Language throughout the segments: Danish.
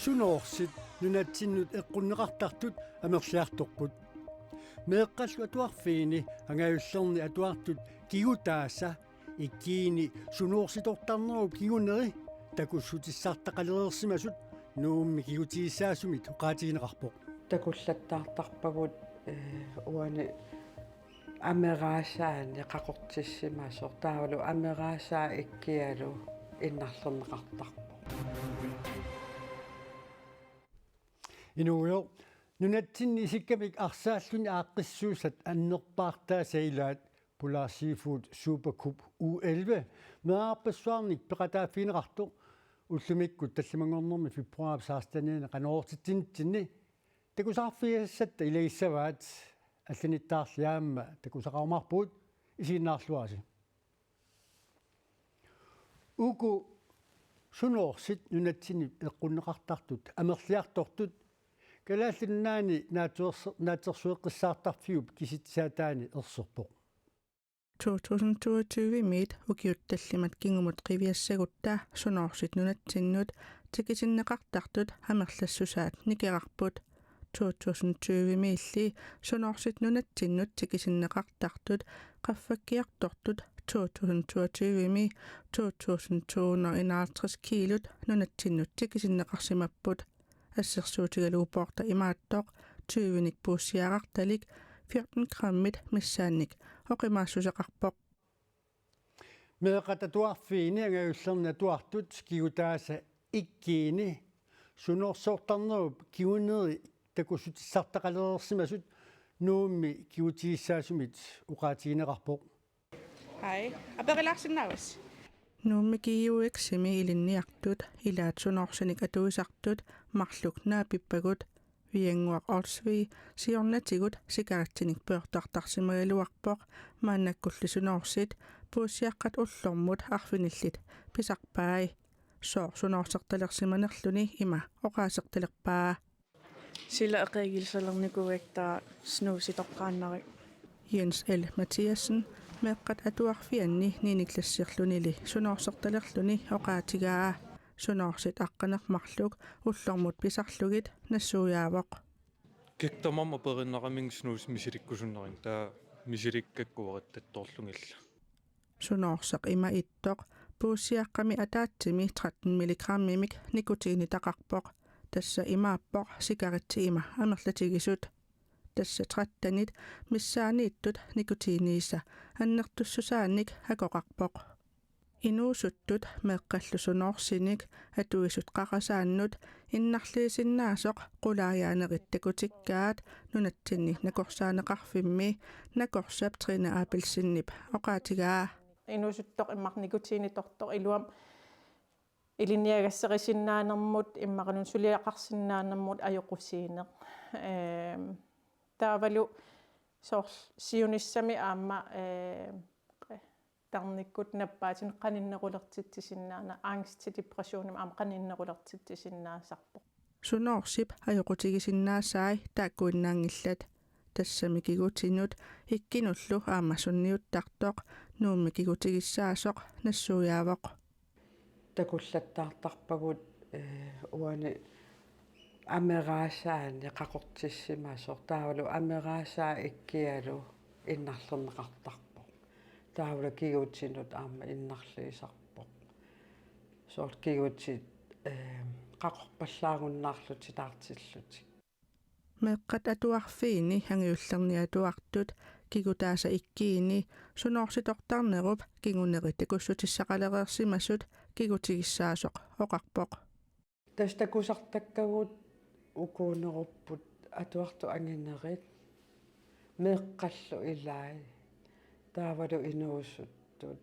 Sunoorsit nunatinnut eqqunneqartartut amerliartoqqut meeqqallu atuarfiini angayullerni atuartut kigutaasa ikkiini sunoorsitortarnerup kiguneri takussutissartaqalereersimasut nuummi kigutiissaasumit oqaatigineqarpoq takullattaartarpagut uani амераасаани qaqortissimaasor taavalu амерааsaa ikkialu innarlerneqartarpo inuuyo nunatsinni isikkamik arsaalluni aaqqissuusat annerpaartaa sailaat Polar Seafood Super Cup U11 meaarpassuarnik peqataafiineqartu уллумиккут талламангорнэрми фебруар саастаниина канаортитсинитсинни такусаарфиассатта илаиссаваат алланиттаарлиаама такусақармарпуут исиннаарлуаси уку суноорсит нунатсини эққуннеқартартут амерлиартортут калааллиннаани наатерсуеққиссаартарфиуп киситсаатаани ерсерпоқ 2022 мит укиутталлимат кингумут қивиассагутта суноорсит нунатсиннут тикисиннеқартартут амерлассусаат никерарпут 2020 милли суноорсит нунатсиннут тикисиннеқартартут qaffakkiartortut 2022 ми 2250 килот нунатсиннут тикисиннеқарсимаппут ассерсуутигалуупоорта имааттоқ 20ник пууссиарарталик 14 граммит миссаанник оқимаассусеқарпоқ меэқататуарфиини ангаюллерна туартут кигутааса иккиини суноорсоортарнеруп кигунери такуссутиссартақалереерсимасут нуумми кигутииссаасумит уқаатигинеқарпоқ Hej. Aberilaqsinnaavas. нуумми киюексими илинниартут илаат суноорсаник атуисартут марлук наапиппагут виангуақ орсви сиорнатигут сикаратсиник пеортартарсимагалуарпоқ мааннаккулли суноорсит пууссиаққат уллормут арфиниллит писарпаи соор суноорсерталерсиманерлүни има оқаасерталерпаа Silla eqigilsalernikugaktaa snuusitoqqaannari. Jens L. Mathiasen meqqat atuarfianni niiniklassiarlunili sunoorsertalerluni oqaatigaa sunoorsit aqqanermarluk ullormut pisarlugit nassuujaavoq киктомам опериннерамин снуус мисиликкусуннерин таа мисиликкаккуариттатторлунгилла sunoorseq ima ittoq puussiaqqami ataatimi 13 mg nikutiinitaqarpoq tassa imaappoq sikaritsi ima amerlatigisut tassa 13-nit missaaniittut nikutiiniissa annertussusaannik akoqarpoq inuusuttut meqqallu sunoorsinik atuisut qaqasaannut innarliisinnaasoq qulaajaaneritt takutikkaat nunatsinni nakorsaaneqarfimmi nakorsap trina apelsinnip oqaatigaa inuusuttoq immarnikutiinitortoq iluam iliniagasserisinnaanэрмут иммақанун сулиақарсиннаанэрмут аёқусиинеқ таавалу соор сиуниссами аама тарниккут наппаатин қаниннерулертитсиннаана ангсти депрессионим аама қаниннерулертитсиннаасарпоқ sunoorсип аёқутигисиннаассаи тааккуиннаангиллат тассами кигутинут иккинуллу аама сунниуттартоқ нуумми кигутигиссаасоқ нассуяавоқ takullattaartarpagut uani амерааsaani qaqortissimaasor taavalu амерааsaa ikkialu innarlerneqartarpoq taavalu kigutinut aama innarliisarpoq soort kigutit qaqorpallaagunnaarluti taartilluti meqqat atuarfiini hangiullerni atuartut kigutaasa ikkiini sunoorsitortarnerup kiguneri takussutissaqalereersimasut kigutigissaasoq oqarpoq tastakusartakkagut ukuunerupput atuartu anginerit meeqqallu ilaai taavalu inuusuttut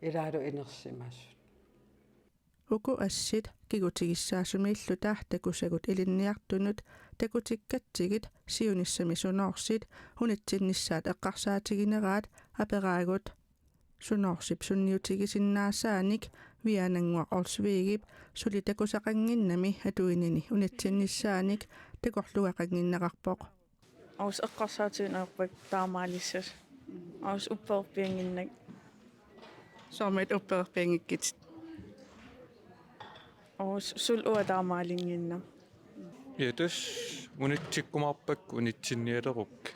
ilaalu inersimasut uku assit kigutigissaasumiilluta takusagut ilinniartunut takutikkatigit siunissami sunoorsit hunitsinnissaat eqqarsaatigineraat aperaagut sunoorsip sunniutigisinnaasaanik viananguaq orsviigip suli takusaqanginnami atuinini unitsinnisaanik takorlugaqanginneqarpoq Aus eqqarsaatiginerpak taamaalissas. Aus upperpianginnak. Soomet upperpiangikkit sul uataamaalinginna Ja tas unitsikkumarpak unitsinnialeruk.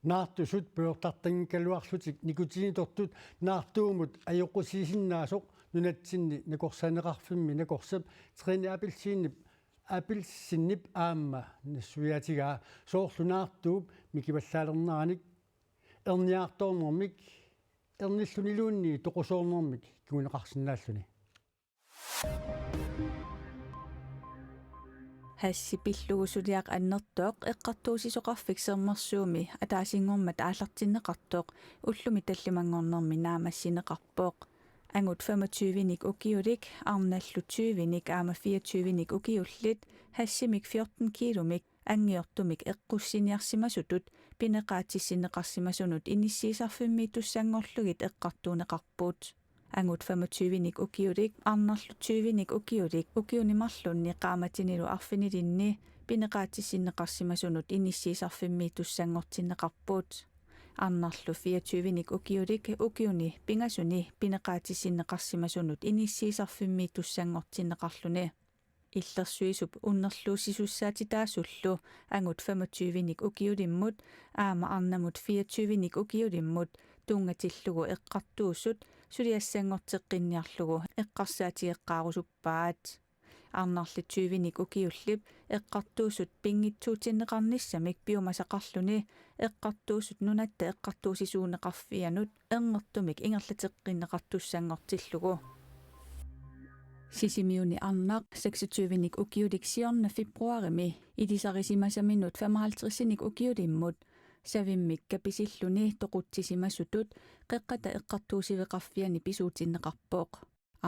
naartusut puortartanngikkaluarlutik nikutiinitortut naartuumut ajoqusiisinnaasuq nunatsinni nakorsaneqarfimmi nakorsap trini apilsinnip aamma nassuiatigaa soorlunaartuup mikivallaalernaраник erniaartoornermik ernilluniluunni toqusoornermik kiguneqarsinnaalluni hassi pillugusuliaq annertoq eqqartuusisoqarfik sermersuumi ataasingormat aallartinneqartoq ullumi tallimangornermi naamassineqarpoq angut 25-nik ukiulik arnallu 20-nik aama 24-nik ukiullit hassimik 14 kilomik angiortumik eqqussiniarsimasutut pineqaatissinneqarsimasunut inissiisarfimmi tussangorlugit eqqartuuneqarpuut angut 25-nik ukiulik arnarlu 20-nik ukiulik ukiunimarlunni qaamatinilu arfinilinni pineqaatissinneqarsimasunut inissiisarfimmi tussangortinneqarpuut arnarlu 24-nik ukiulik ukiuni pingasuni pineqaatissinneqarsimasunut inissiisarfimmi tussangortinneqarluni illersuisup unnerluusisussaatitaasullu angut 25-nik ukiulimmut aama arnamut 24-nik ukiulimmut tuungatillugu eqqartuussut suliassangorteqqinniarlugu eqqarsaatigeqqaarusuppaat arnarli 20-nik ukiullip eqqartuussut pingitsuutinneqarnissamik piumasaqarluni eqqartuussut nunatta eqqartuusisuuneqarfianut ernertumik ingerlateqqinneqartussangortillugu sisimiuni arnaq 26-nik ukiulik siorna februarimi ilisarisimasaminut 55-nik ukiulimmut savimmik kapisilluni toqutsisimassutut qeqqata eqqartuusiveqarfiani pisuutinneqarpooq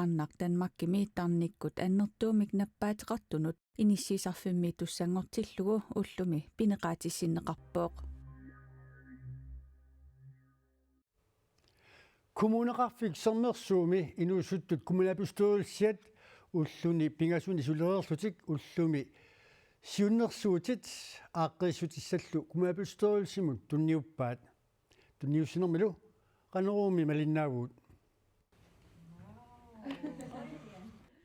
arnaq Danmarkimi tarnikkut annertuumik nappaatiqartunut inissiisarfimmi tussangortillugu ullumi pineqaatissinneqarpooq kommuneqarfik sermersuumi inuusuttut kommunapustoossiat ulluni pingasuni sulererlutik ullumi siunnersuutit aaqqeissutисsallu kommunapustoossimun tunniuppaat tunniussinermilu qaneruumi malinnaavuut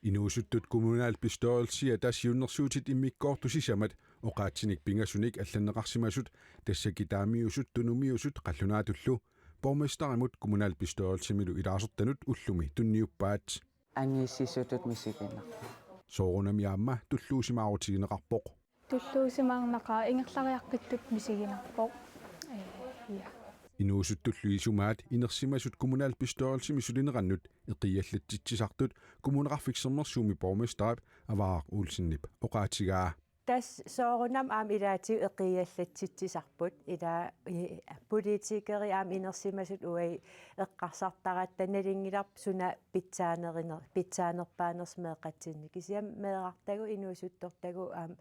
inuusuttut kommunalbestørrelse der siunnersuutit immikkoortusisamat oqaatsinik pingasunik allanneqarsimasut tassakitaamiusut tunumiusut qallunaatullu bormestarimut kommunalbestørrelsemilu ilaasertanut ullumi tunniuppaat Angiissisutut misigina. soorunam yaamma tulluusimaarutigneqarpoq tulluusimaarnaqa ingerlariaqqittut misiginerpoq ja inuusuttulluisumaat inersimasut kommunalbestørrelsemi sulinerannut eqiallatitsisartut kommuneqarfiksernersuumi bormestaap avaaq uulsinnip oqaatigaa tas soorunam aam ilaati eqiallatitsisarput ila politikeri aam inersimasut uai eqqarsartarattanalingilarp suna pitsaanerpaanersmeeqatsinni kisiam meeqartagu inuusuttortagu aam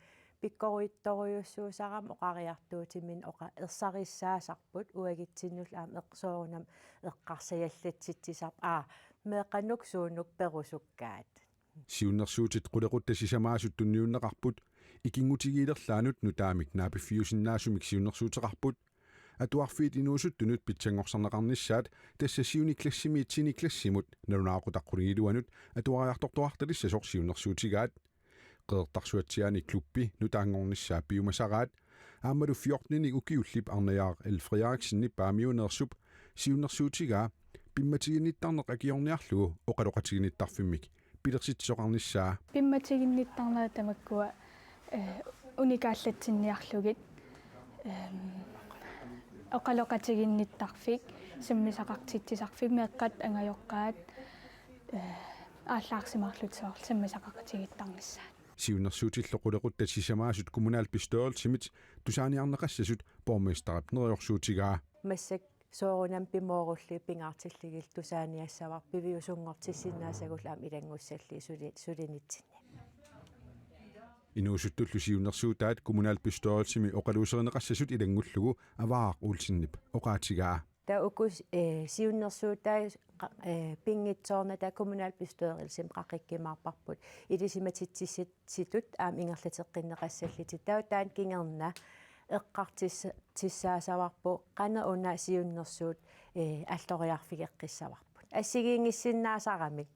pikkoruittoriussuusaram oqariartuutimin oqa ersarissaasarput uagitsinnull aam soorunam eqqarsayallatitsisarp meeqannuk suunuk perusukkaat siunnersuutit qulequttasisamaassut tunniunneqarput ikingutigiilerlaanut nutaamik naapiffiusinnaasumik siunnersuuteqarput atuarfiit inuusuttunut pitsangorserneqarnissaat tassasiunikklassimiitsiniklasimut nalunaaqutaqqunigiluanut atuariartortoartalissasoq siunnersuutigaat qeertarsuatsiaani kluppi nutaangornissaa piumasaraat aammalu 14-nik ukiullip arnajaaq Elfriariksinni paamiuneersup siunnersuutigaa pimmatiginnittarneq akiorniarlugu oqaloqatiginnittarfimmik pilersitsoqarnissaa pimmatiginnittarnera tamakkua unikaallatsinniarlugit oqaloqatiginnittarfik sammisaqartitsisarfik meeqqat angajorqaat ааллаарсимарлутсоор саммасақақатигиттарнissaat siunnersuutilloqulequttatisamaasut kommunalbestørrelsimit tusaaniarneqassasut bormestarap neriorsuutigaa массак соорунам пимоорулли пингаартилligil тусааниассавар пивиусунгортиссиннаасагулаам илангуссалли сулинитсинни inuusuttullu siunnersuutaat kommunalbestørrelsimi oqaluuserineqassasut ilangullugu avaaq uulsinniп oqaatigaa der ukus siunnersuutaa pingitsoorna der kommunalbestørrelsim qaqqikkimaarparput ilisimatitsissitut aam ingerlateqqinneqassalliti tautaan kingerna эққартиссаасаварпу қана уна сиуннэрсуут аллориарфигеққиссаварпут ассигиингиссиннаасарамик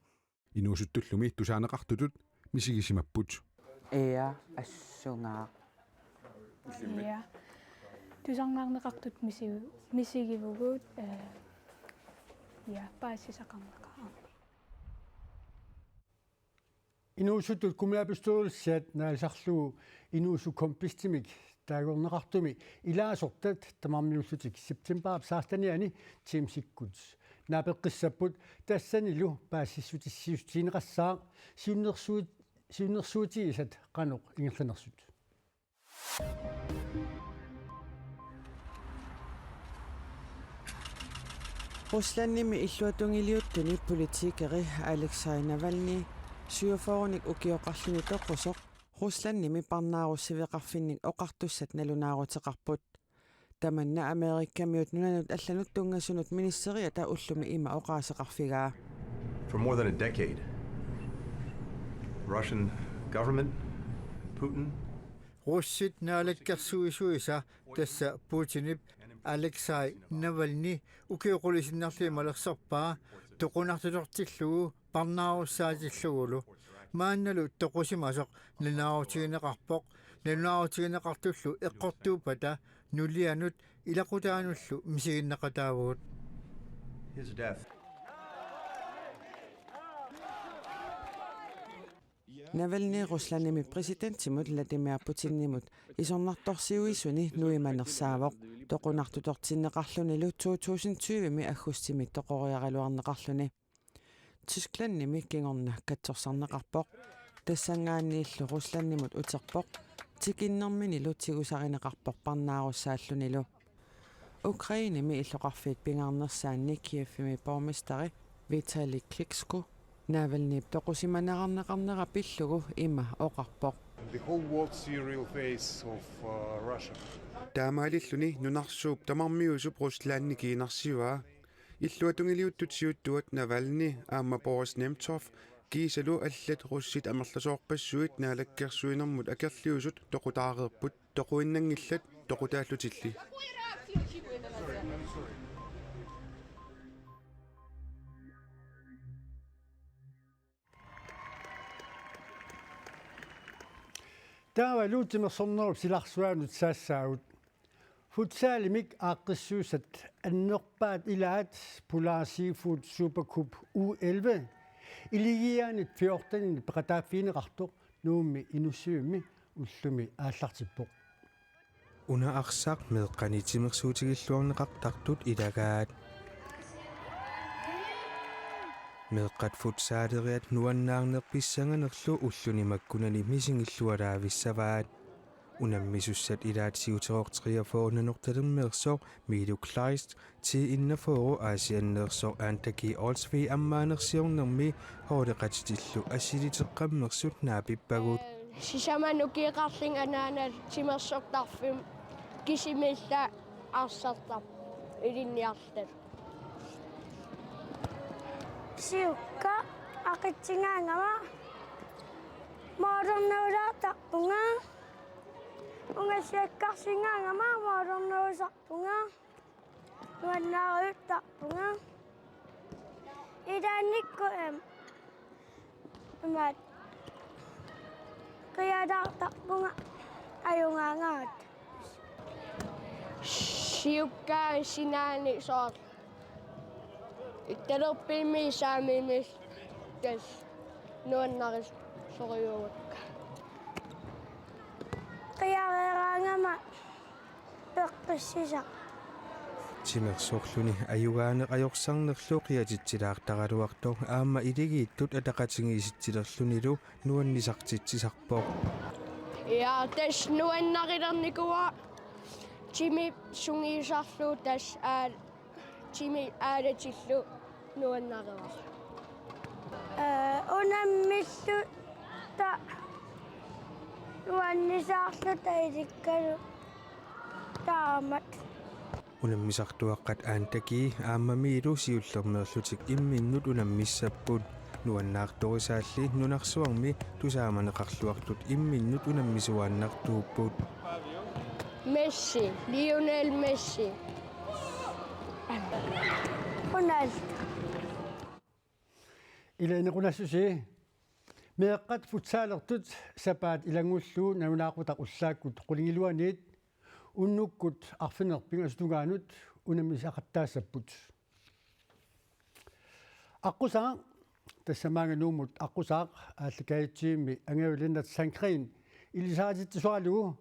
Inuusuttulлumi tusaaneqartutut misigisimapput. Ea assungaa. Ja. Тусарнаарнеқартут мисигивугуут паассисақарнеқаа. Inuusuttut kumulapistoorussiat naalisarlugu inuusu kompistimik taagorneqartumi ilaasortat tamarmiullutik september saartaniani teamsikkut naapeqqissapput tassanilu paassissutissiutiineqassaa siunnersuutigisat qanuq ingerlanersut Ruslannimi illuatungiliuttuni politikeri Alexei Navalny syöfoonik ukioqarluni toqqusoq Ruslannimi parnaarussiveqarfinnik oqartussat nalunaaruteqarput tamanna Amerikkamiut nunanut allanut tungassunut ministeriata ullumi ima oqaaseqarfigaa. For more than a decade, Russian government, Putin, Russit naalakkarsuisuisa tassa Putinip Alexei Navalny ukioqulisinnerliimalerserpaa toqunartutortillugu parnaarussaatillugulu maannalu toqusimasoq nanuarutigineqartullu eqqortuupata nulianut ilaqutaanullu misiginneqataavugut his death Navalny Ruslannimi presidenttimut Vladimir Putinnimut isornartorsiuissuni nuimanersaavoq toqunartutortinneqarlunilu 2020mi aggustimi toqoriaraluarneqarluni Tysklandnimi kingorna katsorsarneqarpoq tassangaanniillu Ruslannimut uterpoq tikinnerminilu tigusarineqarpoq parnaarussaalлunilu Ukrainimi illoqarfiit pingaarnersaanni Kievimi borgmesteri Vitali Klitschko Navalny toqusimaneqarneqarnera pillugu ima oqarpoq The whole world see a real face of Russia. Taamaalilluni nunarsuup tamarmiusup Ruslanni kiinarsiuaa illuatungiliuttut Navalny aamma Boris Nemtsov kiisalu allat russit amerlasoorpassuit naalakkersuinermut akerliusut toqutaareerput toquinnangillat toqutaallutilli Taava luutimersornerup silarsuanut saassaagut futsaalimik aaqqissuusat annerpaat ilaat Polar Seafood Supercup U11 iligiaanit 14 peqataaffiineqartoq nuummi inussiummi ullumi aallartippoq Una arsaq meeqqanitimersuutigilluarneqartartut ilagaat meeqqat futsaaleriat nuannaarnerpissanganerlu ulluni makkunani misingillualaavissavaat unammissussat ilaat siuteroq43 Milu Kleist til innaforu aasianneersoq aantaki Olsvi ammaanersiornermi hooleqatitillu assiliteqqammersut naapippagut Sisamanukiiqarling anaanal timersortarfum kisimilla arsartar ilinniarlat Siukka aqitsingaangama moornernuulaartarpunga ungasiakkarsingaangama moornernuusarpunga nuannaariuttarpunga idaannikku mat qialaartarpunga ajungaangaat siukkaan sinaani soor Itteruppiimi saamimis kes nuannaris soriuukka qiareeraangama peqqissisa Timersorluni ayugaaneqajorsarnerlu qiatitsilaartaraluartor aamma iligiittut ataqatingiisittilerlunilu nuannisartitsisarpoq Ja tas nuannarilernikua timi sungiisarlu tas timi aadatillu nuannarilar unammissu ta nuannisaarlu taisikkalu taamat unammisartuaqqat aantaki aammamiilu siullermerlutik imminnut unammissapput nuannaartorisaalli nunarsuarmi tusaamaneqarluartut imminnut unammisuaannartuupput ميسي ليونيل ميسي رونالدو إلى نقول سوسي ميقات فوتسالرتوت سبات إلى نقولو نوناقو تقولساكوت قوليلوانيت ونوكوت أرفنر بين أسدوغانوت ونمس أخطاسبوت أقوسا تسمعنا نوموت أقوسا أتكايتشيمي أنغولينا سانكرين إلي ساجد تسوالو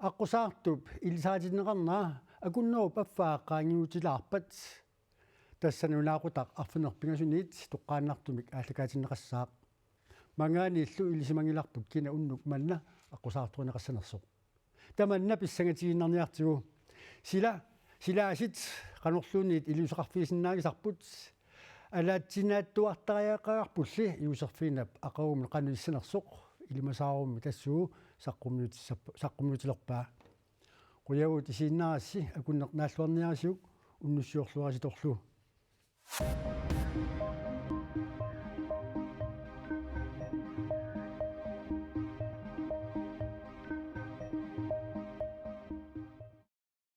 أقوسا توب إلي ساجد نغنى أقول نو بفاقا نيوتي لابت تسنوناقو تاق أرفنر بين أسونيت تقاناقتوميك أتكايتشين نغساق مانغاني اللو إلي سمانغيلاقبوت كينا أنوك منا أقوسا تغنى غسنرسو تمنى بالسنتين نيارتو سلا أشيت قانوخلونيت إلي يسقفيسناغي سقبوت ألا تيناتو أطاياقا بوسي يوسقفينا أقوم القانون السنرسوق إلي مساوم متسو سقوميوت لقبا قياو تسيناسي أكون نقناش ورنياسيو ونسيوخلو أجي تخلو